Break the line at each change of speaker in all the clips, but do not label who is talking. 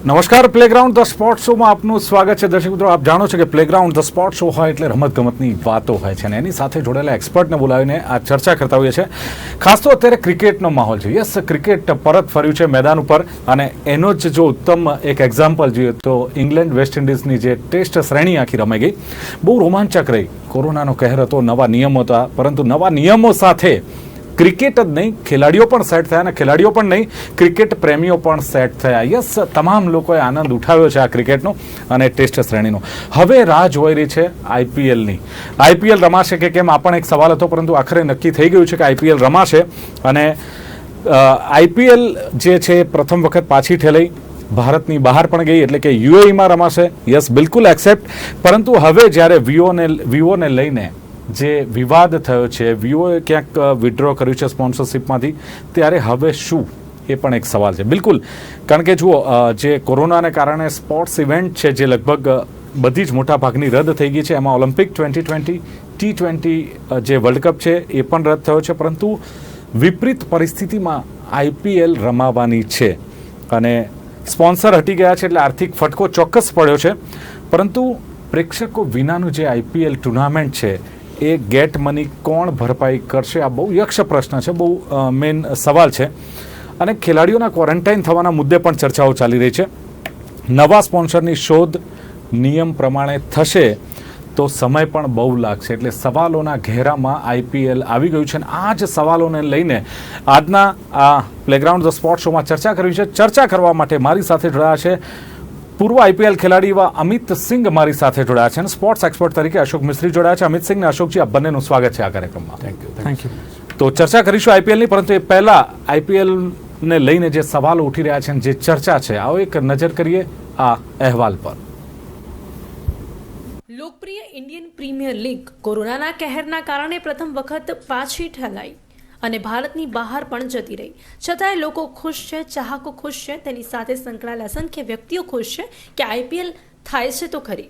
નમસ્કાર, playground the sport શોમાં આપનું સ્વાગત છે. દર્શક મિત્રો, આપ જાણો છો કે પ્લેગ્રાઉન્ડ ધ સ્પોર્ટ શો હોય એટલે રમતગમતની વાતો હોય છે અને એની સાથે જોડાયેલા એક્સપર્ટને બોલાવીને આ ચર્ચા કરતા હોઈએ છીએ. ખાસ તો અત્યારે ક્રિકેટનો માહોલ છે. યસ, ક્રિકેટ પરત ફર્યું છે મેદાન ઉપર અને એનો જ જો ઉત્તમ એક એક્ઝામ્પલ જોઈએ તો ઇંગ્લેન્ડ વેસ્ટ ઇન્ડિઝની જે ટેસ્ટ શ્રેણી આખી રમાઈ ગઈ, બહુ રોમાંચક રહી. કોરોનાનો કહેર હતો, નવા નિયમો હતા, પરંતુ નવા નિયમો સાથે ક્રિકેટ જ નહીં, ખેલાડીઓ પણ સેટ થયા અને ખેલાડીઓ પણ નહીં, ક્રિકેટ પ્રેમીઓ પણ સેટ થયા. યસ, તમામ લોકોએ આનંદ ઉઠાવ્યો છે આ ક્રિકેટનો અને ટેસ્ટ શ્રેણીનો. હવે રાહ જોઈ રહી છે આઈપીએલની. આઈપીએલ રમાશે કે કેમ આ પણ એક સવાલ હતો, પરંતુ આખરે નક્કી થઈ ગયું છે કે આઈપીએલ રમાશે. અને આઈપીએલ જે છે પ્રથમ વખત પાછી ઠેલાઈ, ભારતની બહાર પણ ગઈ, એટલે કે યુએઈમાં રમાશે. યસ, બિલકુલ એક્સેપ્ટ. પરંતુ હવે જ્યારે વિવોને લઈને જે વિવાદ થયો છે, વિવોએ ક્યાંક વિડ્રો કર્યું છે સ્પોન્સરશિપમાંથી, ત્યારે હવે શું, એ પણ એક સવાલ છે. બિલકુલ, કારણ કે જુઓ, જે કોરોનાને કારણે સ્પોર્ટ્સ ઇવેન્ટ છે જે લગભગ બધી જ મોટા ભાગની રદ થઈ ગઈ છે. એમાં ઓલિમ્પિક 2020, T20 જે વર્લ્ડ કપ છે એ પણ રદ થયો છે. પરંતુ વિપરીત પરિસ્થિતિમાં આઈપીએલ રમાવાની છે અને સ્પોન્સર હટી ગયા છે એટલે આર્થિક ફટકો ચોક્કસ પડ્યો છે. પરંતુ પ્રેક્ષકો વિનાનું જે આઈપીએલ ટુર્નામેન્ટ છે એ ગેટ મની કોણ ભરપાઈ કરશે? આ બહુ યક્ષ પ્રશ્ન છે, બહુ મેઇન સવાલ છે. અને ખેલાડીઓના ક્વોરન્ટાઇન થવાના મુદ્દે પણ ચર્ચાઓ ચાલી રહી છે. નવા સ્પોન્સરની શોધ નિયમ પ્રમાણે થશે તો સમય પણ બહુ લાગશે. એટલે સવાલોના ઘેરામાં આઈપીએલ આવી ગયું છે અને આ જ સવાલોને લઈને આજના આ પ્લેગ્રાઉન્ડ ધ સ્પોર્ટ શોમાં ચર્ચા કરવી છે. ચર્ચા કરવા માટે મારી સાથે જોડાયા છે પૂર્વ આઈપીએલ ખેલાડી એવા અમિત સિંઘ મારી સાથે જોડાયા છે અને સ્પોર્ટ્સ એક્સપર્ટ તરીકે અશોક મિસ્ત્રી જોડાયા છે. અમિત સિંઘ અને અશોકજી, આપ બંનેનું સ્વાગત છે આ કાર્યક્રમમાં.
Thank you.
તો ચર્ચા કરીશું આઈપીએલની, પરંતુ એ પહેલા આઈપીએલને લઈને જે સવાલો ઉઠી રહ્યા છે અને જે ચર્ચા છે, આવો એક નજર કરીએ આ અહેવાલ પર.
લોકપ્રિય ઇન્ડિયન પ્રીમિયર લીગ કોરોનાના કહેરના કારણે પ્રથમ વખત પાછી ઠલાઈ અને ભારતની બહાર પણ જતી રહી. છતાંય લોકો ખુશ છે, ચાહકો ખુશ છે, તેની સાથે સંકળાયેલા અસંખ્ય વ્યક્તિઓ ખુશ છે કે આઈપીએલ થાય છે તો ખરી.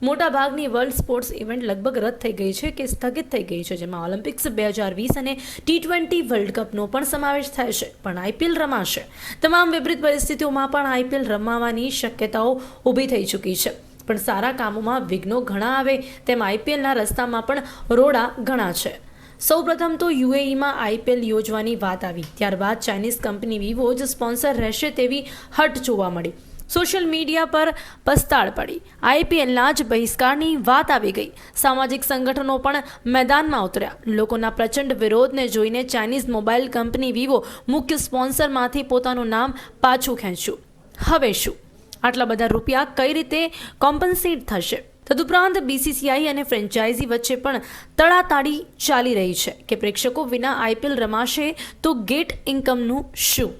મોટા ભાગની વર્લ્ડ સ્પોર્ટ્સ ઇવેન્ટ લગભગ રદ થઈ ગઈ છે કે સ્થગિત થઈ ગઈ છે, જેમાં ઓલિમ્પિક્સ 2020 અને T20 વર્લ્ડ કપનો પણ સમાવેશ થાય છે. પણ આઈપીએલ રમાશે. તમામ વિપરીત પરિસ્થિતિઓમાં પણ આઈપીએલ રમાવાની શક્યતાઓ ઊભી થઈ ચૂકી છે. પણ સારા કામોમાં વિઘ્નો ઘણા આવે તેમ આઈપીએલના રસ્તામાં પણ રોડા ઘણા છે. સૌપ્રથમ તો યુએઈમાં આઈપીએલ યોજવાની વાત આવી, ત્યારબાદ ચાઇનીઝ કંપની વિવો જ સ્પોન્સર રહેશે તેવી હટ જોવા મળી. સોશિયલ મીડિયા પર પસ્તાળ પડી. આઈપીએલના જ બહિષ્કારની વાત આવી ગઈ. સામાજિક સંગઠનો પણ મેદાનમાં ઉતર્યા. લોકોના પ્રચંડ વિરોધને જોઈને ચાઇનીઝ મોબાઈલ કંપની વિવો મુખ્ય સ્પોન્સરમાંથી પોતાનું નામ પાછું ખેંચ્યું. હવે શું? આટલા બધા રૂપિયા કઈ રીતે કોમ્પન્સેટ થશે? તદુપરાંત બીસીસીઆઈ અને ફ્રેન્ચાઇઝી વચ્ચે પણ તડાતાડી ચાલી રહી છે કે પ્રેક્ષકો વિના આઈપીએલ રમાશે તો ગેટ ઇન્કમનું શું?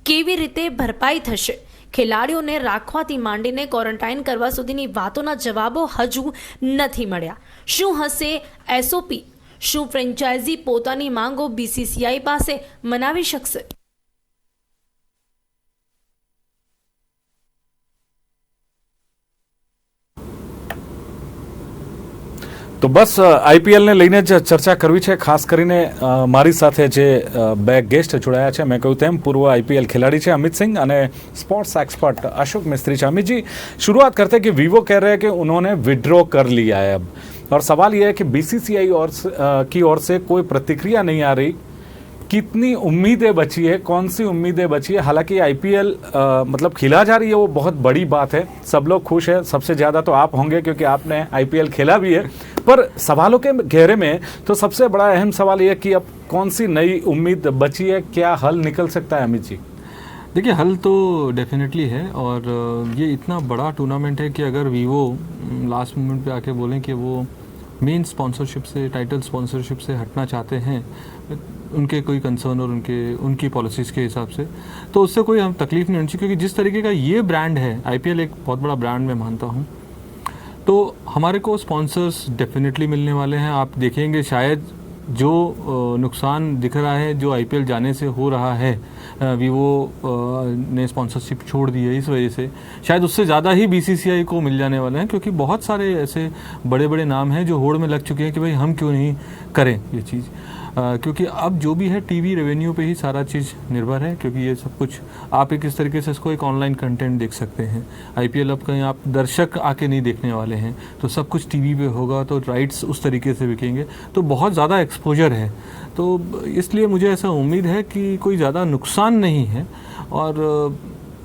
કેવી રીતે ભરપાઈ થશે? ખેલાડીઓને રાખવાથી માંડીને ક્વોરન્ટાઇન કરવા સુધીની વાતોના જવાબો હજુ નથી મળ્યા. શું હશે એસઓપી? શું ફ્રેન્ચાઇઝી પોતાની માંગો બીસીસીઆઈ પાસે મનાવી શકશે?
તો બસ આઈપીએલને લઈને જ ચર્ચા કરવી છે. ખાસ કરીને મારી સાથે જે બે ગેસ્ટ જોડાયા છે, મેં કહ્યું તેમ પૂર્વ आईपीएल खिलाड़ी છે अमित सिंह અને स्पोर्ट्स एक्सपर्ट अशोक मिस्त्री છે. अमित जी, शुरुआत करते हैं कि वीवो कह रहे हैं कि उन्होंने विड्रॉ कर लिया है अब, और सवाल यह है कि बीसीसीआई की ओर से कोई प्रतिक्रिया नहीं आ रही. कितनी उम्मीदें बची है, कौन सी उम्मीदें बची है? हालांकि आईपीएल मतलब खिला जा रही है, वो बहुत बड़ी बात है, सब लोग खुश है. सबसे ज़्यादा तो आप होंगे क्योंकि आपने आईपीएल खेला भी है. पर सवालों के घेरे में तो सबसे बड़ा अहम सवाल ये कि अब कौन सी नई उम्मीद बची है, क्या हल निकल सकता है? अमित जी,
देखिए, हल तो डेफिनेटली है और ये इतना बड़ा टूर्नामेंट है कि अगर वीवो लास्ट मोमेंट पे आके बोलें कि वो मेन स्पॉन्सरशिप से, टाइटल स्पॉन्सरशिप से हटना चाहते हैं, उनके कोई कंसर्न और उनकी पॉलिसीज़ के हिसाब से, तो उससे कोई हम तकलीफ नहीं होनी चाहिए. क्योंकि जिस तरीके का ये ब्रांड है, आईपीएल एक बहुत बड़ा ब्रांड मैं मानता हूँ, तो हमारे को स्पॉन्सर्स डेफिनेटली मिलने वाले हैं. आप देखेंगे शायद जो नुकसान दिख रहा है, जो आईपीएल जाने से हो रहा है, वीवो ने स्पॉन्सरशिप छोड़ दी है, इस वजह से शायद उससे ज़्यादा ही बीसीसीआई को मिल जाने वाले हैं. क्योंकि बहुत सारे ऐसे बड़े बड़े नाम हैं जो होड़ में लग चुके हैं कि भाई हम क्यों नहीं करें ये चीज़. क्योंकि अब जो भी है टीवी रेवेन्यू पे ही सारा चीज़ निर्भर है, क्योंकि ये सब कुछ आप एक इस तरीके से इसको एक ऑनलाइन कंटेंट देख सकते हैं। आईपीएल अब कहीं आप दर्शक आके नहीं देखने वाले हैं, तो सब कुछ टीवी पे होगा, तो राइट्स उस तरीके से बिकेंगे, तो बहुत ज़्यादा एक्सपोजर है। तो इसलिए मुझे ऐसा उम्मीद है कि कोई ज़्यादा नुकसान नहीं है। और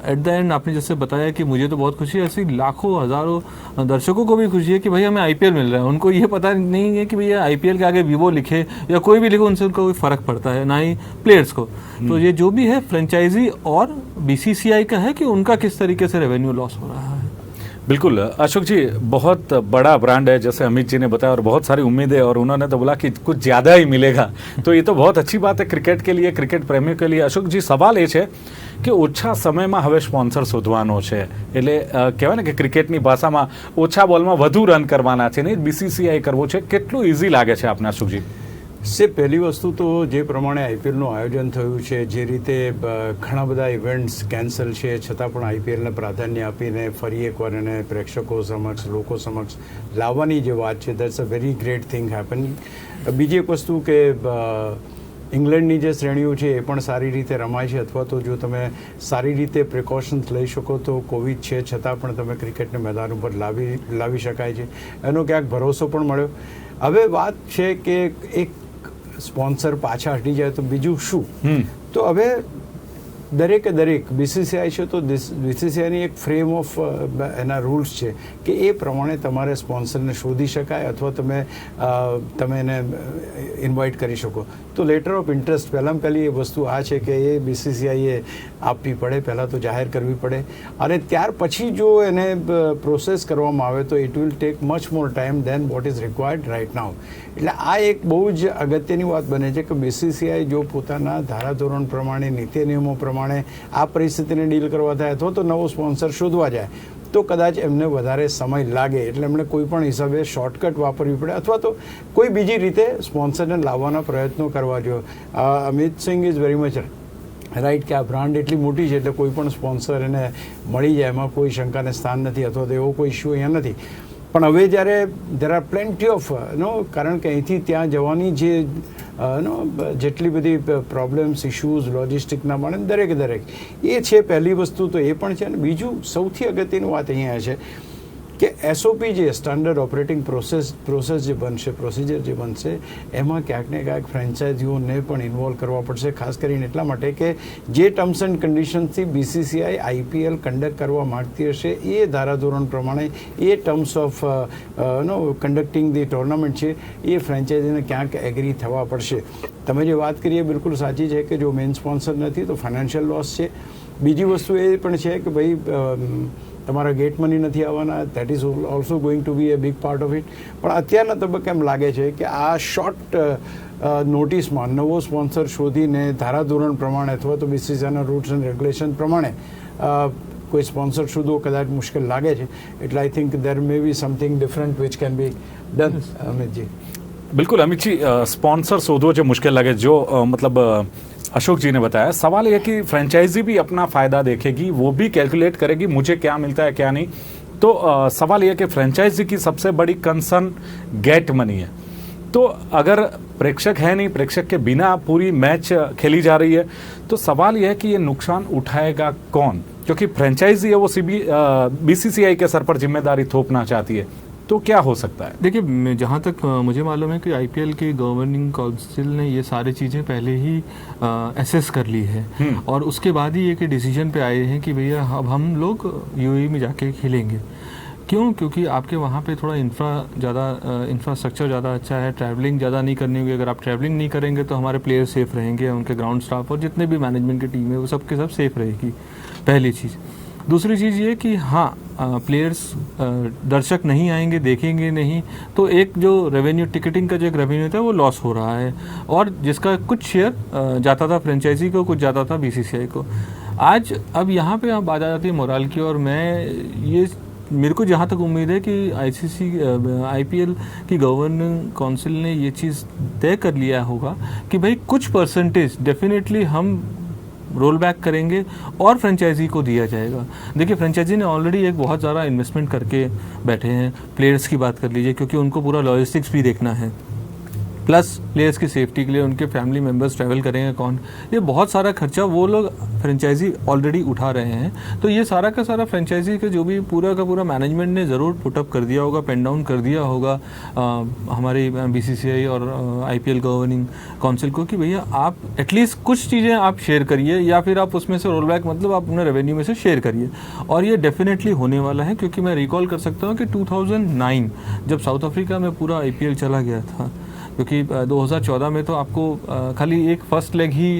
एट द एंड आपने जैसे बताया कि मुझे तो बहुत खुशी है, ऐसी लाखों हज़ारों दर्शकों को भी खुशी है कि भाई हमें आईपीएल मिल रहा है। उनको ये पता नहीं है कि भैया आईपीएल के आगे वीवो लिखे या कोई भी लिखे, उनसे उनको कोई फ़र्क पड़ता है, ना ही प्लेयर्स को। तो ये जो भी है फ्रेंचाइजी और बीसीसीआई का है कि उनका किस तरीके से रेवेन्यू लॉस हो रहा है।
बिल्कुल अशोक जी, बहुत बड़ा ब्रांड है जैसे अमित जी ने बताया, और बहुत सारी उम्मीदें, और उन्होंने तो बोला कि कुछ ज़्यादा ही मिलेगा, तो ये तो बहुत अच्छी बात है क्रिकेट के लिए, क्रिकेट प्रेमियों के लिए। अशोક जी, સવાલ એ છે કે ઓછા સમયમાં હવે સ્પોન્સર શોધવાનો છે, એટલે કહેવાય ને કે ક્રિકેટની ભાષામાં ઓછા બોલમાં વધુ રન કરવાના છે, નહીં બીસીસીઆઈ કરવો છે, કેટલું ઇઝી લાગે છે આપને અશોકજી?
સે પહેલી વસ્તુ તો જે પ્રમાણે આઈપીએલનું આયોજન થયું છે, જે રીતે ઘણા બધા ઇવેન્ટ્સ કેન્સલ છે, છતાં પણ આઈપીએલને પ્રાધાન્ય આપીને ફરી એકવાર એને પ્રેક્ષકો સમક્ષ, લોકો સમક્ષ લાવવાની જે વાત છે, that's a very great thing happening. બીજી એક વસ્તુ કે ઇંગ્લેન્ડની જે શ્રેણીઓ છે એ પણ સારી રીતે રમાય છે, અથવા તો જો તમે સારી રીતે પ્રિકોશન્સ લઈ શકો તો કોવિડ છે છતાં પણ તમે ક્રિકેટને મેદાન ઉપર લાવી શકાય છે, એનો ક્યાંક ભરોસો પણ મળ્યો. હવે વાત છે કે એક સ્પોન્સર પાછા હટી જાય તો બીજું શું? તો હવે દરેકે દરેક બીસીસીઆઈ છે તો બીસીસીઆઈની એક ફ્રેમ ઓફ એના રૂલ્સ છે કે એ પ્રમાણે તમારે સ્પોન્સરને શોધી શકાય અથવા તમે એને ઇન્વાઇટ કરી શકો. તો લેટર ઓફ ઇન્ટરેસ્ટ પહેલાં પહેલી એ વસ્તુ આ છે કે એ બીસીસીઆઈએ આપવી પડે, પહેલાં તો જાહેર કરવી પડે, અને ત્યાર પછી જો એને પ્રોસેસ કરવામાં આવે તો it will take much more time than what is required right now. એટલે આ એક બહુ જ અગત્યની વાત બને છે કે બીસીસીઆઈ જો પોતાના ધારાધોરણ પ્રમાણે, નીતિ નિયમો પ્રમાણે આ પરિસ્થિતિને ડીલ કરવા થાય અથવા તો નવો સ્પોન્સર શોધવા જાય તો કદાચ એમને વધારે સમય લાગે, એટલે એમણે કોઈ પણ હિસાબે શોર્ટકટ વાપરવી પડે અથવા તો કોઈ બીજી રીતે સ્પોન્સરને લાવવાના પ્રયત્નો કરવા જોઈએ. અમિત સિંહ ઇઝ વેરી મચ રાઈટ કે આ બ્રાન્ડ એટલી મોટી છે એટલે કોઈ પણ સ્પોન્સર એને મળી જાય એમાં કોઈ શંકાને સ્થાન નથી, અથવા તો એવો કોઈ ઇશ્યુ અહીંયા નથી. પણ હવે જ્યારે દેર આર પ્લેન્ટી ઓફ કારણ કે અહીંથી ત્યાં જવાની જે જેટલી બધી પ્રોબ્લેમ્સ, ઇશ્યુઝ, લોજિસ્ટિકના મળે દરેક એ છે પહેલી વસ્તુ તો એ પણ છે. અને બીજું સૌથી અગત્યની વાત અહીંયા છે કે એસઓપી જે સ્ટાન્ડર્ડ ઓપરેટિંગ પ્રોસેસ જે બનશે, પ્રોસિજર જે બનશે, એમાં ક્યાંક ને ક્યાંક ફ્રેન્ચાઇઝીઓને પણ ઇન્વોલ્વ કરવા પડશે, ખાસ કરીને એટલા માટે કે જે ટર્મ્સ એન્ડ કન્ડિશન્સથી બીસીસીઆઈ આઈપીએલ કન્ડક્ટ કરવા માગતી હશે એ ધારાધોરણ પ્રમાણે એ terms of conducting the tournament છે એ ફ્રેન્ચાઇઝીને ક્યાંક એગ્રી થવા પડશે. તમે જે વાત કરી એ બિલકુલ સાચી છે કે જો મેઇન સ્પોન્સર નથી તો ફાઇનાન્શિયલ લોસ છે. બીજી વસ્તુ એ પણ છે કે ભાઈ તમારા ગેટ મની નથી આવવાના, that is also going to be a big part of it. પણ અત્યારના તબક્કે એમ લાગે છે કે આ શોર્ટ નોટિસમાં નવો સ્પોન્સર શોધીને ધારાધોરણ પ્રમાણે અથવા તો બીસીસીઆઈના રૂલ્સ એન્ડ રેગ્યુલેશન પ્રમાણે કોઈ સ્પોન્સર શોધવો કદાચ મુશ્કેલ લાગે છે. એટલે I think there may be something different which can be done. Amitji?
बिल्कुल अमित जी, स्पॉन्सर शोधो जो मुश्किल लगे, जो मतलब अशोक जी ने बताया, सवाल यह कि फ्रेंचाइजी भी अपना फ़ायदा देखेगी, वो भी कैलकुलेट करेगी मुझे क्या मिलता है क्या नहीं. तो सवाल यह कि फ्रेंचाइजी की सबसे बड़ी कंसर्न गेट मनी है. तो अगर प्रेक्षक है नहीं, प्रेक्षक के बिना पूरी मैच खेली जा रही है, तो सवाल यह है कि ये नुकसान उठाएगा कौन? क्योंकि फ्रेंचाइजी है वो बीसीसीआई के सर पर जिम्मेदारी थोपना चाहती है, तो क्या हो सकता है?
देखिए, जहाँ तक मुझे मालूम है कि आईपीएल की गवर्निंग काउंसिल ने ये सारी चीज़ें पहले ही एसेस कर ली है और उसके बाद ही एक डिसीजन पे आए हैं कि भैया अब हम लोग यूएई में जाके खेलेंगे. क्यों? क्योंकि आपके वहाँ पे थोड़ा इंफ्रास्ट्रक्चर ज़्यादा अच्छा है, ट्रैवलिंग ज़्यादा नहीं करनी होगी. अगर आप ट्रैवलिंग नहीं करेंगे तो हमारे प्लेयर सेफ रहेंगे, उनके ग्राउंड स्टाफ और जितने भी मैनेजमेंट की टीम है वो सब के सब सेफ रहेगी, पहली चीज़. दूसरी चीज़ ये कि हाँ, प्लेयर्स दर्शक नहीं आएंगे, देखेंगे नहीं, तो एक जो रेवेन्यू, टिकटिंग का जो एक रेवेन्यू था वो लॉस हो रहा है और जिसका कुछ शेयर जाता था फ्रेंचाइजी को, कुछ जाता था बीसीसीआई को. आज अब यहाँ पे आप आ जाती है मोराल की, और मेरे को जहाँ तक उम्मीद है कि आईपीएल की गवर्निंग काउंसिल ने ये चीज़ तय कर लिया होगा कि भाई कुछ परसेंटेज डेफिनेटली हम रोल बैक करेंगे और फ्रेंचाइजी को दिया जाएगा. देखिए, फ्रेंचाइजी ने ऑलरेडी एक बहुत ज़्यादा इन्वेस्टमेंट करके बैठे हैं. प्लेयर्स की बात कर लीजिए, क्योंकि उनको पूरा लॉजिस्टिक्स भी देखना है. प्लस प्लेयर्स की सेफ्टी के लिए उनके फैमिली मेम्बर्स ट्रैवल करेंगे कौन, ये बहुत सारा खर्चा वो लोग फ्रेंचाइजी ऑलरेडी उठा रहे हैं। तो ये सारा का सारा फ्रेंचाइजी का जो भी पूरा का पूरा मैनेजमेंट ने ज़रूर पुटअप कर दिया होगा, पेन डाउन कर दिया होगा हमारी BCCI और IPL गवर्निंग काउंसिल को कि भैया आप एटलीस्ट कुछ चीज़ें आप शेयर करिए, या फिर आप उसमें से रोल बैक मतलब आप अपने रेवेन्यू में से शेयर करिए। और ये डेफिनेटली होने वाला है, क्योंकि मैं रिकॉल कर सकता हूँ कि 2009 जब साउथ अफ्रीका में पूरा IPL चला गया था, क्योंकि 2014 में तो आपको खाली एक फर्स्ट लेग ही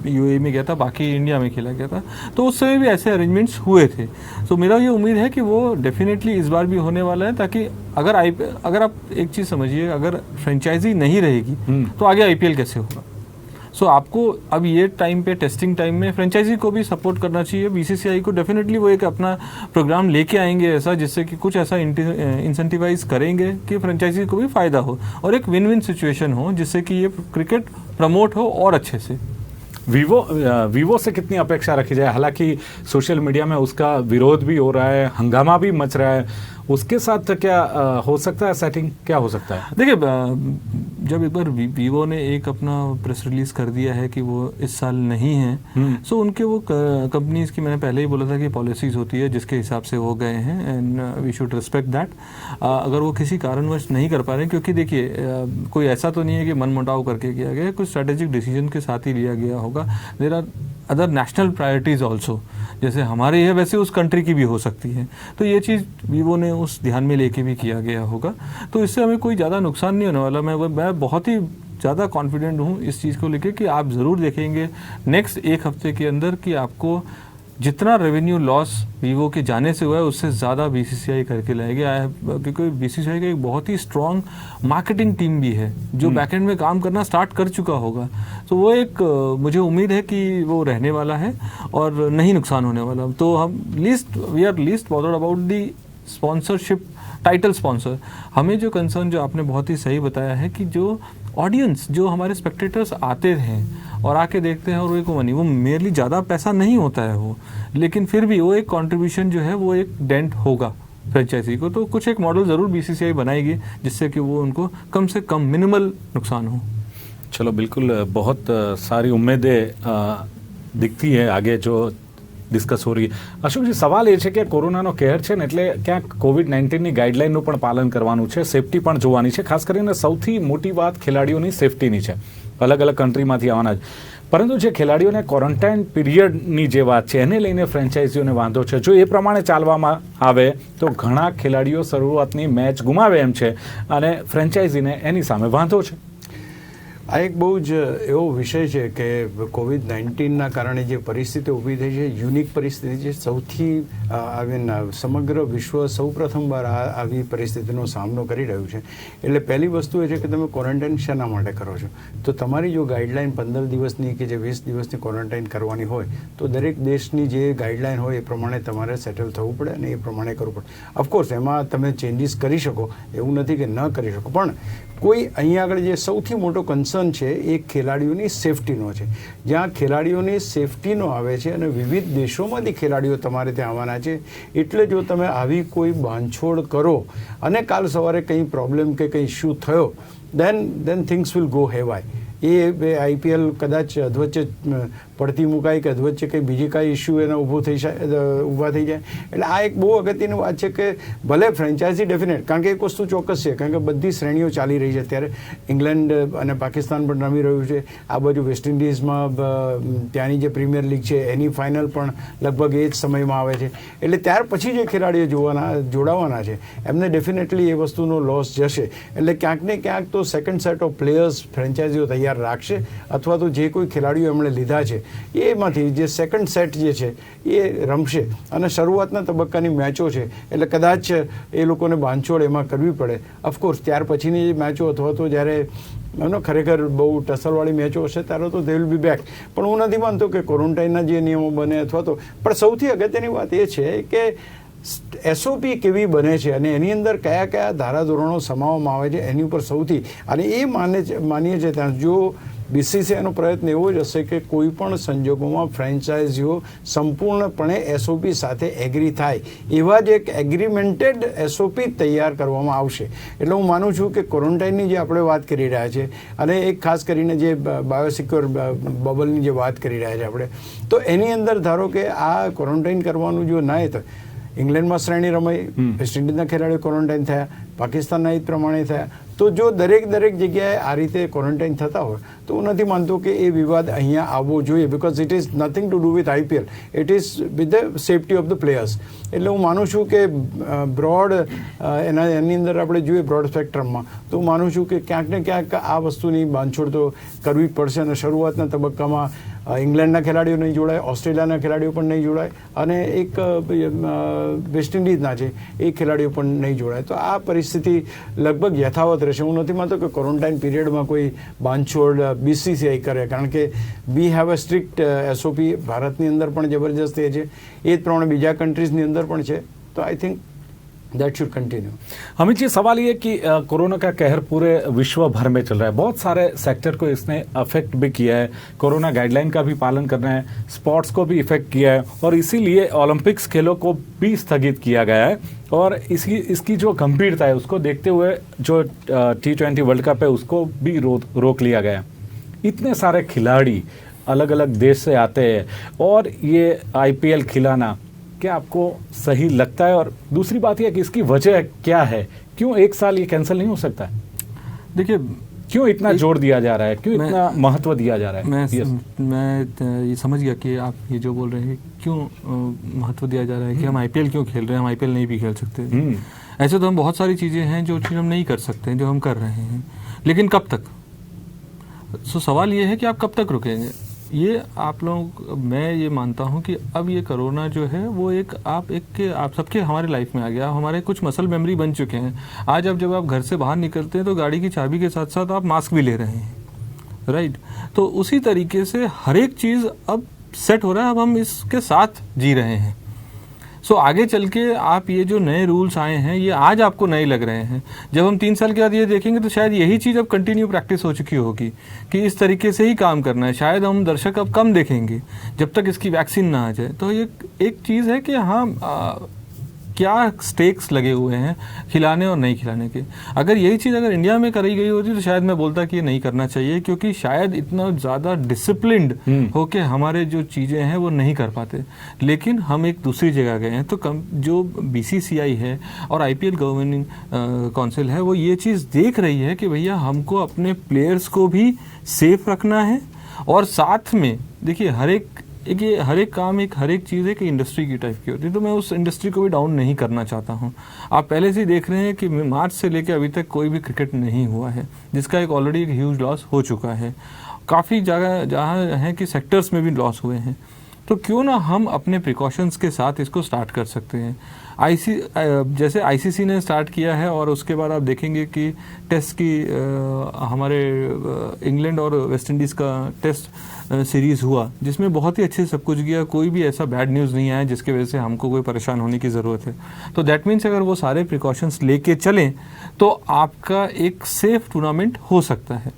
UAE में गया था, बाकी इंडिया में खेला गया था, तो उस समय भी ऐसे अरेंजमेंट्स हुए थे। तो मेरा ये उम्मीद है कि वो डेफिनेटली इस बार भी होने वाला है, ताकि अगर आप एक चीज़ समझिए, अगर फ्रेंचाइजी नहीं रहेगी तो आगे IPL कैसे होगा। सो आपको अब ये टाइम पे, टेस्टिंग टाइम में फ्रेंचाइजी को भी सपोर्ट करना चाहिए। BCCI को डेफिनेटली वो एक अपना प्रोग्राम लेके आएंगे ऐसा, जिससे कि कुछ ऐसा इंसेंटिवाइज करेंगे कि फ्रेंचाइजी को भी फ़ायदा हो और एक विन विन सिचुएशन हो, जिससे कि ये क्रिकेट प्रमोट हो और अच्छे से।
वीवो से कितनी अपेक्षा रखी जाए? हालांकि सोशल मीडिया में उसका विरोध भी हो रहा है, हंगामा भी मच रहा है, उसके साथ क्या हो सकता है सेटिंग, क्या हो सकता है?
देखिए, जब एक बार वीवो ने एक अपना प्रेस रिलीज कर दिया है कि वो इस साल नहीं है, सो उनके वो कंपनीज की, मैंने पहले ही बोला था कि पॉलिसीज होती है जिसके हिसाब से वो गए हैं, and we should respect that. अगर वो किसी कारणवश नहीं कर पा रहे हैं, क्योंकि देखिए कोई ऐसा तो नहीं है कि मनमुटाव करके किया गया है, कुछ स्ट्रेटेजिक डिसीजन के साथ ही लिया गया होगा। There are other national priorities also, जैसे हमारे है वैसे उस कंट्री की भी हो सकती है, तो ये चीज़ वीवो ने उस ध्यान में लेके भी किया गया होगा। तो इससे हमें कोई ज़्यादा नुकसान नहीं होने वाला। मैं बहुत ही ज़्यादा कॉन्फिडेंट हूँ इस चीज़ को लेके कि आप ज़रूर देखेंगे नेक्स्ट एक हफ्ते के अंदर कि आपको जितना रेवेन्यू लॉस वीवो के जाने से हुआ है उससे ज़्यादा BCCI करके लाएगी, क्योंकि BCCI का एक बहुत ही स्ट्रॉन्ग मार्केटिंग टीम भी है जो बैकएंड में काम करना स्टार्ट कर चुका होगा। तो वो एक मुझे उम्मीद है कि वो रहने वाला है और नहीं नुकसान होने वाला। तो हम we are least bothered about the sponsorship, title sponsor. हमें जो कंसर्न, जो आपने बहुत ही सही बताया है, कि जो ऑडियंस, जो हमारे स्पेक्टेटर्स आते हैं और आके देखते हैं, और वो मेरली ज़्यादा पैसा नहीं होता है वो, लेकिन फिर भी वो एक कंट्रीब्यूशन जो है वो एक डेंट होगा फ्रेंचाइजी को। तो कुछ एक मॉडल ज़रूर BCCI बनाएगी जिससे कि वो उनको कम से कम मिनिमल नुकसान हो।
चलो, बिल्कुल, बहुत सारी उम्मीदें दिखती है आगे जो ડિસ્કસ હો રહી. અશોકજી, સવાલ એ છે કે કોરોનાનો કહેર છે ને, એટલે ક્યાંક COVID-19ની ગાઈડલાઇનનું પણ પાલન કરવાનું છે, સેફટી પણ જોવાની છે. ખાસ કરીને સૌથી મોટી વાત ખેલાડીઓની સેફટીની છે. અલગ અલગ કન્ટ્રીમાંથી આવવાના જ, પરંતુ જે ખેલાડીઓને ક્વોરન્ટાઇન પીરિયડની જે વાત છે એને લઈને ફ્રેન્ચાઇઝીઓને વાંધો છે. જો એ પ્રમાણે ચાલવામાં આવે તો ઘણા ખેલાડીઓ શરૂઆતની મેચ ગુમાવે એમ છે અને ફ્રેન્ચાઇઝીને એની સામે વાંધો છે.
આ એક બહુ જ એવો વિષય છે કે COVID-19ના કારણે જે પરિસ્થિતિ ઊભી થઈ છે, યુનિક પરિસ્થિતિ છે. સૌથી સમગ્ર વિશ્વ સૌ પ્રથમવાર આવી પરિસ્થિતિનો સામનો કરી રહ્યું છે. એટલે પહેલી વસ્તુ એ છે કે તમે ક્વોરન્ટાઇન શેના માટે કરો છો? તો તમારી જો ગાઈડલાઇન 15 દિવસની કે જે 20 દિવસની ક્વોરન્ટાઇન કરવાની હોય તો દરેક દેશની જે ગાઈડલાઇન હોય એ પ્રમાણે તમારે સેટલ થવું પડે અને એ પ્રમાણે કરવું પડે. ઓફકોર્સ એમાં તમે ચેન્જીસ કરી શકો, એવું નથી કે ન કરી શકો, પણ કોઈ અહીંયા આગળ જે સૌથી મોટો કન્સર્ન છે એ ખેલાડીઓની સેફટીનો છે. જ્યાં ખેલાડીઓની સેફટીનો આવે છે અને વિવિધ દેશોમાંથી ખેલાડીઓ તમારે ત્યાં આવવાના છે, એટલે જો તમે આવી કોઈ બાંધછોડ કરો અને કાલ સવારે કંઈ પ્રોબ્લેમ કે કંઈ ઇસ્યુ થયો, then things will go haywire. એ IPL કદાચ અધવચ્ચે પડતી મુકાય કે અધવચ્ચે કંઈ બીજી કાંઈ ઇસ્યુ એને ઊભા થઈ જાય. એટલે આ એક બહુ અગત્યની વાત છે કે ભલે ફ્રેન્ચાઇઝી ડેફિનેટ, કારણ કે એક વસ્તુ ચોક્કસ છે, કારણ કે બધી શ્રેણીઓ ચાલી રહી છે અત્યારે. ઇંગ્લેન્ડ અને પાકિસ્તાન પણ રમી રહ્યું છે, આ બાજુ વેસ્ટ ઇન્ડિઝમાં ત્યાંની જે પ્રીમિયર લીગ છે એની ફાઇનલ પણ લગભગ એ જ સમયમાં આવે છે. એટલે ત્યાર પછી જે ખેલાડીઓ જોડાવાના છે એમને ડેફિનેટલી એ વસ્તુનો લોસ જશે. એટલે ક્યાંક ને ક્યાંક તો સેકન્ડ સેટ ઓફ પ્લેયર્સ ફ્રેન્ચાઇઝીઓ તૈયાર રાખશે, અથવા તો જે કોઈ ખેલાડીઓ એમણે લીધા છે એમાંથી જે સેકન્ડ સેટ જે છે એ રમશે. અને શરૂઆતના તબક્કાની મેચો છે એટલે કદાચ એ લોકોને બાંધછોડ એમાં કરવી પડે. ઓફકોર્સ ત્યાર પછીની જે મેચો અથવા તો જ્યારે ખરેખર બહુ ટસલવાળી મેચો હશે ત્યારે તો દે વિલ બી બેક. પણ હું નથી માનતો કે ક્વોરન્ટાઇનના જે નિયમો બને અથવા તો, પણ સૌથી અગત્યની વાત એ છે કે SOP કેવી બને છે અને એની અંદર કયા કયા ધારાધોરણો સમાવવામાં આવે છે એની ઉપર સૌથી, અને એ માનીએ છીએ ત્યાં જો બીસીસીઆઈનો પ્રયત્ન એવો જ હશે કે કોઈ પણ સંજોગોમાં ફ્રેન્ચાઇઝીઓ સંપૂર્ણપણે એસઓપી સાથે એગ્રી થાય એવા જ એક એગ્રીમેન્ટેડ એસઓપી તૈયાર કરવામાં આવશે. એટલે હું માનું છું કે ક્વોરન્ટાઇનની જે આપણે વાત કરી રહ્યા છીએ અને એક ખાસ કરીને જે બાયોસિક્યોર બબલની જે વાત કરી રહ્યા છીએ આપણે, તો એની અંદર ધારો કે આ ક્વોરન્ટાઇન કરવાનું જો ના થાય, ઇંગ્લેન્ડમાં શ્રેણી રમાઈ, વેસ્ટ ઇન્ડિઝના ખેલાડીઓ ક્વોરન્ટાઇન થયા, પાકિસ્તાનના એ પ્રમાણે થયા, તો જો દરેક જગ્યાએ આ રીતે ક્વોરન્ટાઇન થતા હોય તો હું નથી માનતો કે એ વિવાદ અહીંયા આવવો જોઈએ, because it is nothing to do with IPL, it is with the safety of the players. એટલે હું માનું છું કે બ્રોડ એની અંદર આપણે જોઈએ બ્રોડ સ્પેક્ટ્રમમાં, તો હું માનું છું કે ક્યાંક ને ક્યાંક આ વસ્તુની બાંધછોડ તો કરવી જ પડશે. અને શરૂઆતના તબક્કામાં ઇંગ્લેન્ડના ખેલાડીઓ નહીં જોડાય, ઓસ્ટ્રેલિયાના ખેલાડીઓ પણ નહીં જોડાય, અને એક વેસ્ટ ઇન્ડિઝના છે એ ખેલાડીઓ પણ નહીં જોડાય. તો આ પરિસ્થિતિ લગભગ યથાવત રહેશે. હું નથી માનતો કે ક્વોરન્ટાઇન પીરિયડમાં કોઈ બાંધછોડ બીસીસીઆઈ કરે, કારણ કે we have a strict SOP. ભારતની અંદર પણ જબરજસ્ત એ છે, એ જ પ્રમાણે બીજા કન્ટ્રીઝની અંદર પણ છે. તો I think that should continue.
Amit ji, सवाल ये कि कोरोना का कहर पूरे विश्व भर में चल रहा है, बहुत सारे सेक्टर को इसने अफेक्ट भी किया है, कोरोना गाइडलाइन का भी पालन करना है, स्पोर्ट्स को भी इफेक्ट किया है, और इसीलिए ओलंपिक्स खेलों को भी स्थगित किया गया है. और इसकी जो गंभीरता है उसको देखते हुए जो T20 वर्ल्ड कप है उसको भी रोक लिया गया है. इतने सारे खिलाड़ी अलग अलग देश से आते हैं और ये IPL खिलाना क्या आपको सही लगता है? और दूसरी बात यह कि इसकी वजह क्या है, क्यों एक साल ये कैंसिल नहीं हो सकता है?
देखिए,
क्यों इतना जोर दिया जा रहा है, क्यों इतना महत्व दिया जा रहा है?
मैं ये समझ गया कि आप ये जो बोल रहे हैं क्यों महत्व दिया जा रहा है, कि हम IPL क्यों खेल रहे हैं, हम IPL नहीं भी खेल सकते. ऐसे तो हम बहुत सारी चीज़ें हैं जो चीज़ हम नहीं कर सकते जो हम कर रहे हैं, लेकिन कब तक? सवाल ये है कि आप कब तक रुकेंगे. ये आप लोग, मैं ये मानता हूँ कि अब ये कोरोना जो है वो आप सबके हमारे लाइफ में आ गया, हमारे कुछ मसल मेमोरी बन चुके हैं. आज अब जब आप घर से बाहर निकलते हैं तो गाड़ी की चाबी के साथ साथ आप मास्क भी ले रहे हैं, राइट. तो उसी तरीके से हर एक चीज़ अब सेट हो रहा है, अब हम इसके साथ जी रहे हैं. सो आगे चल के आप ये जो नए रूल्स आए हैं ये आज आपको नए लग रहे हैं. जब हम 3 साल के बाद ये देखेंगे तो शायद यही चीज़ अब कंटिन्यू प्रैक्टिस हो चुकी होगी कि इस तरीके से ही काम करना है. शायद हम दर्शक अब कम देखेंगे जब तक इसकी वैक्सीन ना आ जाए. तो ये एक चीज़ है कि हाँ, क्या स्टेक्स लगे हुए हैं खिलाने और नहीं खिलाने के. अगर यही चीज़ अगर इंडिया में करी गई होती तो शायद मैं बोलता कि ये नहीं करना चाहिए, क्योंकि शायद इतना ज़्यादा डिसिप्लिन्ड होके हमारे जो चीज़ें हैं वो नहीं कर पाते. लेकिन हम एक दूसरी जगह गए हैं, तो जो BCCI है और IPL गवर्निंग काउंसिल है वो ये चीज़ देख रही है कि भैया हमको अपने प्लेयर्स को भी सेफ रखना है. और साथ में देखिए हर एक काम, हर एक चीज़ एक इंडस्ट्री की टाइप की होती है, तो मैं उस इंडस्ट्री को भी डाउन नहीं करना चाहता हूँ. आप पहले से ही देख रहे हैं कि मार्च से लेकर अभी तक कोई भी क्रिकेट नहीं हुआ है, जिसका ऑलरेडी एक ह्यूज लॉस हो चुका है. काफ़ी जगह जहाँ है कि सेक्टर्स में भी लॉस हुए हैं. तो क्यों ना हम अपने प्रिकॉशंस के साथ इसको स्टार्ट कर सकते हैं. जैसे ICC ने स्टार्ट किया है, और उसके बाद आप देखेंगे कि टेस्ट की हमारे इंग्लैंड और वेस्ट इंडीज़ का टेस्ट सीरीज़ हुआ, जिसमें बहुत ही अच्छे से सब कुछ गया. कोई भी ऐसा बैड न्यूज़ नहीं आया जिसकी वजह से हमको कोई परेशान होने की ज़रूरत है. तो दैट मीन्स अगर वो सारे प्रिकॉशंस लेके चलें तो आपका एक सेफ टूर्नामेंट हो सकता है.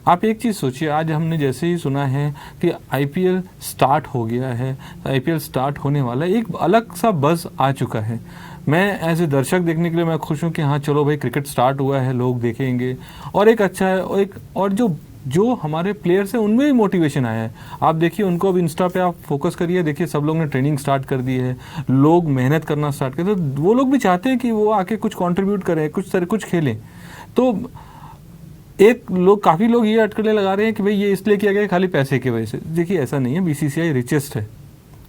आप एक चीज़ सोचिए, आज हमने जैसे ही सुना है कि IPL स्टार्ट हो गया है, IPL स्टार्ट होने वाला है, एक अलग सा बज़ आ चुका है. मैं एज ए दर्शक देखने के लिए मैं खुश हूँ कि हाँ चलो भाई क्रिकेट स्टार्ट हुआ है, लोग देखेंगे. और एक अच्छा है, और जो हमारे प्लेयर्स हैं उनमें भी मोटिवेशन आया है. आप देखिए उनको अब इंस्टा पे आप फोकस करिए, देखिए सब लोग ने ट्रेनिंग स्टार्ट कर दी है, लोग मेहनत करना स्टार्ट कर, तो वो लोग भी चाहते हैं कि वो आके कुछ कंट्रीब्यूट करें, कुछ खेलें. तो काफ़ी लोग ये अटकलें लगा रहे हैं कि भाई ये इसलिए किया गया खाली पैसे की वजह से. देखिए ऐसा नहीं है, BCCI रिचेस्ट है,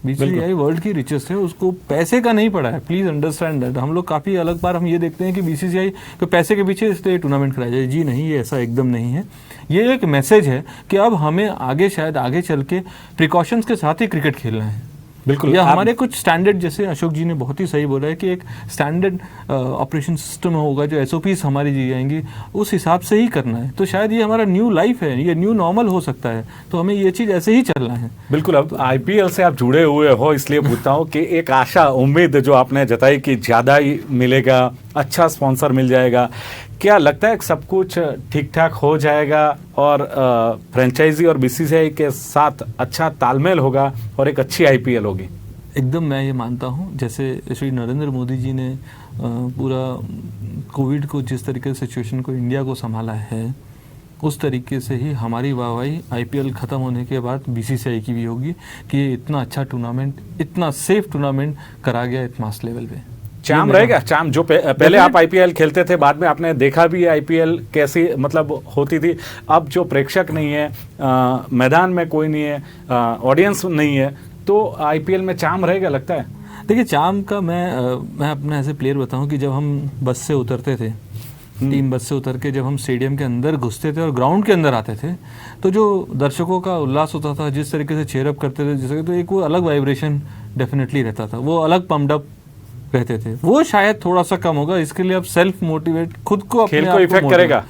BCCI वर्ल्ड की रिचेस्ट है, उसको पैसे का नहीं पड़ा है. Please understand that. हम लोग काफ़ी अलग बार हम ये देखते हैं कि BCCI को पैसे के पीछे इसलिए टूर्नामेंट कराया जाए. जी नहीं, ये ऐसा एकदम नहीं है. ये एक मैसेज है कि अब हमें आगे चल के प्रिकॉशंस के साथ ही क्रिकेट खेलना है.
बिल्कुल.
या हमारे कुछ स्टैंडर्ड, जैसे अशोक जी ने बहुत ही सही बोला है कि एक स्टैंडर्ड ऑपरेशन सिस्टम होगा, जो SOPs हमारी दी जाएंगी उस हिसाब से ही करना है. तो शायद ये हमारा न्यू लाइफ है, ये न्यू नॉर्मल हो सकता है. तो हमें ये चीज़ ऐसे ही चलना है.
बिल्कुल. अब IPL से आप जुड़े हुए हो इसलिए पूछता हूँ कि एक आशा उम्मीद जो आपने जताई कि ज़्यादा ही मिलेगा अच्छा स्पॉन्सर मिल जाएगा, क्या लगता है कि सब कुछ ठीक ठाक हो जाएगा और फ्रेंचाइजी और बीसीसीआई के साथ अच्छा तालमेल होगा और एक अच्छी आईपीएल होगी?
एकदम मैं ये मानता हूँ, जैसे श्री नरेंद्र मोदी जी ने पूरा कोविड को जिस तरीके से सिचुएशन को इंडिया को संभाला है, उस तरीके से ही हमारी वाहवाही आईपीएल ख़त्म होने के बाद बीसीसीआई की भी होगी कि ये इतना अच्छा टूर्नामेंट, इतना सेफ टूर्नामेंट करा गया एक मास लेवल पे।
चाम रहेगा, चाम जो पहले आप आईपीएल खेलते थे, बाद में आपने देखा भी आईपीएल कैसी मतलब होती थी, अब जो प्रेक्षक नहीं है, मैदान में कोई नहीं है, ऑडियंस नहीं है, तो आईपीएल में चाम रहेगा लगता है?
देखिए, चाम का मैं अपना ऐसे प्लेयर बताऊं कि जब हम बस से उतरते थे, टीम बस से उतर के जब हम स्टेडियम के अंदर घुसते थे और ग्राउंड के अंदर आते थे, तो जो दर्शकों का उल्लास होता था, जिस तरीके से चेयरअप करते थे, जैसे तो एक वो अलग वाइब्रेशन डेफिनेटली रहता था, वो अलग पम्प्ड अप रहते थे। वो शायद थोड़ा सा कम होगा, इसके लिए आप सेल्फ मोटिवेट खुद को अपने
खेल को इफेक्ट करेगा।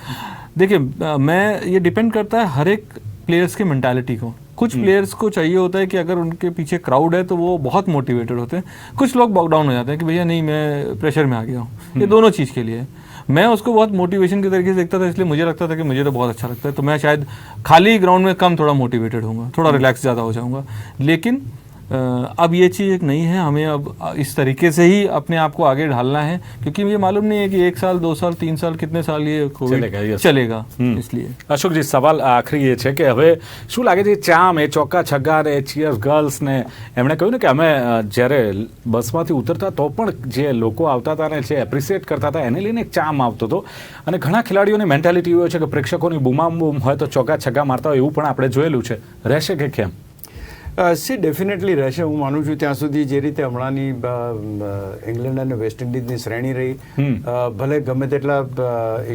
देखिए, मैं ये डिपेंड करता है हर एक प्लेयर्स की मेंटालिटी को। कुछ प्लेयर्स को चाहिए होता है कि अगर उनके पीछे क्राउड है तो वो बहुत मोटिवेटेड होते हैं, कुछ लोग बॉकडाउन हो जाते हैं कि भैया नहीं, मैं प्रेशर में आ गया हूँ। ये दोनों चीज़ के लिए है। मैं उसको बहुत मोटिवेशन के तरीके से देखता था, इसलिए मुझे लगता था कि मुझे तो बहुत अच्छा लगता है, तो मैं शायद खाली ग्राउंड में कम थोड़ा मोटिवेटेड होऊंगा, थोड़ा रिलैक्स ज़्यादा हो जाऊंगा। लेकिन अब ये चीज़ एक नहीं है, हमें अब इस तरीके से ही अपने आप को आगे ढालना है, क्योंकि मुझे मालूम नहीं है कि 1 साल 2 साल 3 साल कितने साल ये कोविड चलेगा। इसलिए
અશોકજી, સવાલ આખરી એ છે કે હવે શું લાગે છે, ચામ એ ચોક્કા છગ્ગા ને ચીયર્સ ગર્લ્સ ને એમણે કહ્યું ને કે અમે જ્યારે બસમાંથી ઉતરતા તો પણ જે લોકો આવતા હતા ને જે એપ્રિસિએટ કરતા હતા એને લઈને એક ચામ આવતો હતો, અને ઘણા ખેલાડીઓની મેન્ટાલિટી એવી હોય છે કે પ્રેક્ષકોની બૂમામ બૂમ હોય તો ચોક્કા છગ્ગા મારતા હોય, એવું પણ આપણે જોયેલું છે. રહેશે કે કેમ?
સી ડેફિનેટલી રહેશે. હું માનું છું ત્યાં સુધી જે રીતે હમણાંની ઇંગ્લેન્ડ અને વેસ્ટ ઇન્ડિઝની શ્રેણી રહી, ભલે ગમે તેટલા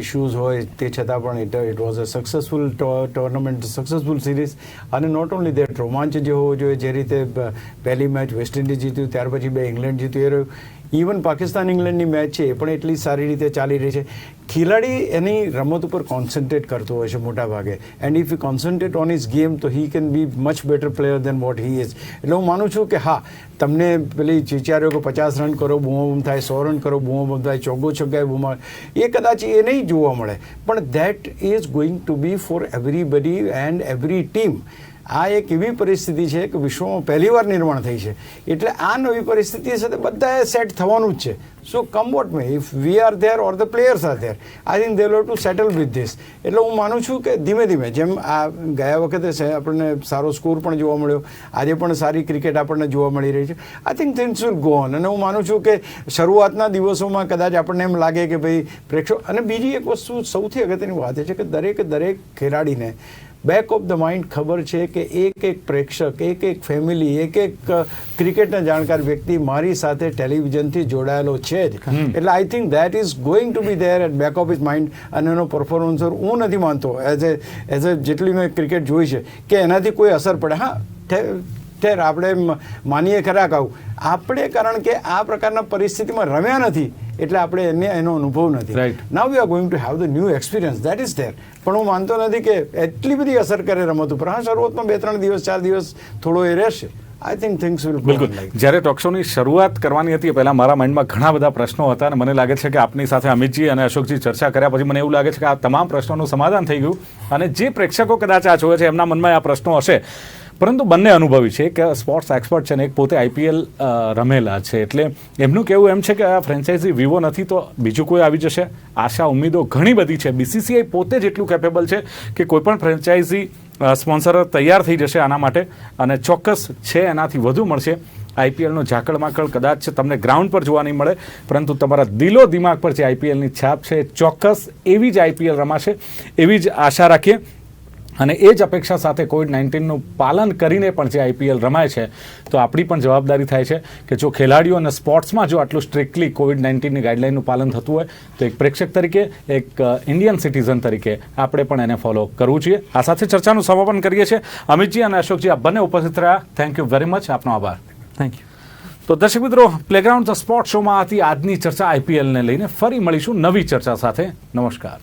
ઇશ્યુઝ હોય તે છતાં પણ it was a successful tournament, successful series. અને નોટ ઓનલી દેટ, રોમાંચ જે હોવો જોઈએ, જે રીતે પહેલી મેચ વેસ્ટ ઇન્ડિઝ જીત્યું, ત્યાર પછી 2 ઇંગ્લેન્ડ જીત્યું, એ રહ્યું. ઇવન પાકિસ્તાન ઇંગ્લેન્ડની મેચ છે એ પણ એટલી સારી રીતે ચાલી રહી છે. ખેલાડી એની રમત ઉપર કોન્સન્ટ્રેટ કરતો હોય છે મોટા ભાગે, and if you concentrate on his game તો he can be much better player than what he is. એટલે હું માનું છું કે હા, તમને પેલી વિચાર્યો કે 50 રન કરો બૂમ થાય, 100 રન કરો બૂમ થાય, ચોગ્ગો છગ્ગાએ બૂમ આવે, એ કદાચ એ નહીં જોવા મળે, પણ that is going to be for everybody and every team. આ એક એવી પરિસ્થિતિ છે કે વિશ્વમાં પહેલીવાર નિર્માણ થઈ છે, એટલે આ નવી પરિસ્થિતિ સાથે બધાએ સેટ થવાનું જ છે. So come what may, if we are there or the players are there, I think they will have to settle with this. એટલે હું માનું છું કે ધીમે ધીમે, જેમ આ ગયા વખતે છે આપણને સારો સ્કોર પણ જોવા મળ્યો, આજે પણ સારી ક્રિકેટ આપણને જોવા મળી રહી છે. I think things will go on. અને હું માનું છું કે શરૂઆતના દિવસોમાં કદાચ આપણને એમ લાગે કે ભાઈ પ્રેક્ષકો, અને બીજી એક વસ્તુ સૌથી અગત્યની વાત એ છે કે દરેક ખેલાડીને બેક ઓફ ધ માઇન્ડ ખબર છે કે એક પ્રેક્ષક, એક ફેમિલી, એક ક્રિકેટના જાણકાર વ્યક્તિ મારી સાથે ટેલિવિઝનથી જોડાયેલો છે જ. એટલે I think that is going to be there at back of his mind. અને એનો પરફોર્મન્સ હું નથી માનતો, એઝ એ જેટલી મેં ક્રિકેટ જોઈ છે, કે એનાથી કોઈ અસર પડે. હા, ઠેર આપણે માનીએ ખરા કહું, આપણે કારણ કે આ પ્રકારના પરિસ્થિતિમાં રમ્યા નથી એટલે આપણે એનો અનુભવ નથી. Now we are going to have the new experience, that is there. પણ હું માનતો નથી કે એટલી બધી અસર કરે રમત ઉપર. હા, શરૂઆતમાં 2-3 દિવસ 4 દિવસ થોડો એ રહેશે. આઈ થિંક થિંગ્સ વિલ
બિલકુલ. જ્યારે ટોક શોની શરૂઆત કરવાની હતી પહેલાં મારા માઇન્ડમાં ઘણા બધા પ્રશ્નો હતા, અને મને લાગે છે કે આપની સાથે અમિતજી અને અશોકજી ચર્ચા કર્યા પછી મને એવું લાગે છે કે આ તમામ પ્રશ્નોનું સમાધાન થઈ ગયું, અને જે પ્રેક્ષકો કદાચ આ જોવે છે એમના મનમાં આ પ્રશ્નો હશે, પરંતુ બંને અનુભવી છે કે સ્પોર્ટ્સ એક્સપર્ટ છે ને એક પોતે આઈપીએલ રમેલા છે, એટલે એમનું કહેવું એમ છે કે આ ફ્રેન્ચાઇઝી વિવો નથી તો બીજું કોઈ આવી જશે. આશા ઉમ્મીદો ઘણી બધી છે. બીસીસીઆઈ પોતે જ એટલું કેપેબલ છે કે કોઈ પણ ફ્રેન્ચાઇઝી સ્પોન્સર તૈયાર થઈ જશે આના માટે, અને ચોક્કસ છે એનાથી વધુ મળશે. આઈપીએલનો ઝાકળ માકળ કદાચ તમને ગ્રાઉન્ડ પર જોવા નહીં મળે, પરંતુ તમારા દિલો દિમાગ પર જે આઈપીએલની છાપ છે ચોક્કસ એવી જ આઈપીએલ રમાશે, એવી જ આશા રાખીએ. અને એ જ અપેક્ષા સાથે કોવિડ-19નું પાલન કરીને પણ જે આઈપીએલ રમાય છે, તો આપણી પણ જવાબદારી થાય છે કે જો ખેલાડીઓ અને સ્પોર્ટ્સમાં જો આટલું સ્ટ્રિક્ટલી કોવિડ-19ની ગાઈડલાઇનનું પાલન થતું હોય તો એક પ્રેક્ષક તરીકે, એક ઇન્ડિયન સિટીઝન તરીકે આપણે પણ એને ફોલો કરવું જોઈએ. આ સાથે ચર્ચાનું સમાપન કરીએ છીએ. અમિતજી અને અશોકજી, આ બંને ઉપસ્થિત રહ્યા. Thank you very much. આપનો આભાર.
Thank you.
તો દર્શક મિત્રો, પ્લેગ્રાઉન્ડ ધ સ્પોર્ટ શોમાં હતી આજની ચર્ચા આઈપીએલને લઈને. ફરી મળીશું નવી ચર્ચા સાથે. નમસ્કાર.